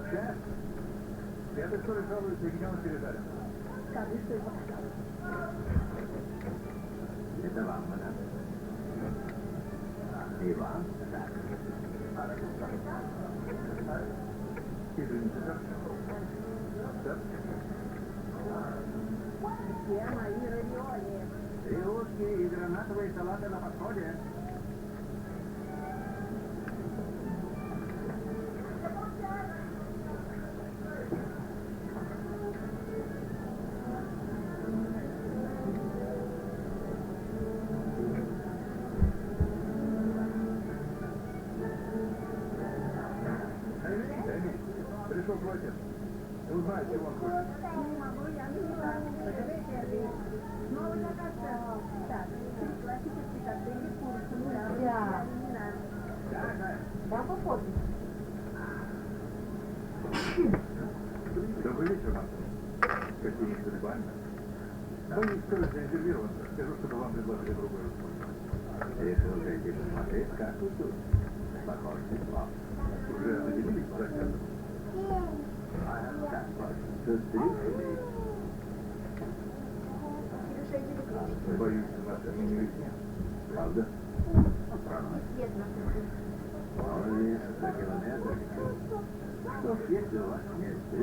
Шеф, я только что решал, соединенных передали. Скажи, что я показала. Это вам, мадам. И вам. Так. Извините, сэр. Сэр? Где мои равиоли? Рюшки и гранатовые салаты на подходе. Пришел твой отец. Узнай, чего он хочет. Не могу я мешать. Покажи первый. Новый заказ. Так, классический коктейль, курицу, Да. Да, попозже. Добрый вечер, Антон. Гостиница «Рыбальна». Боюсь, стоит заинтервироваться. Скажу, чтобы вам предложили другой условие. Решил зайти посмотреть, как вы тут. Похоже, неплохо. Уже определились с заказом? Так, тут 3 филей. Боюсь, ваша не весня. Правда? Правда. Лес за километр. Что ж, если у вас нет, то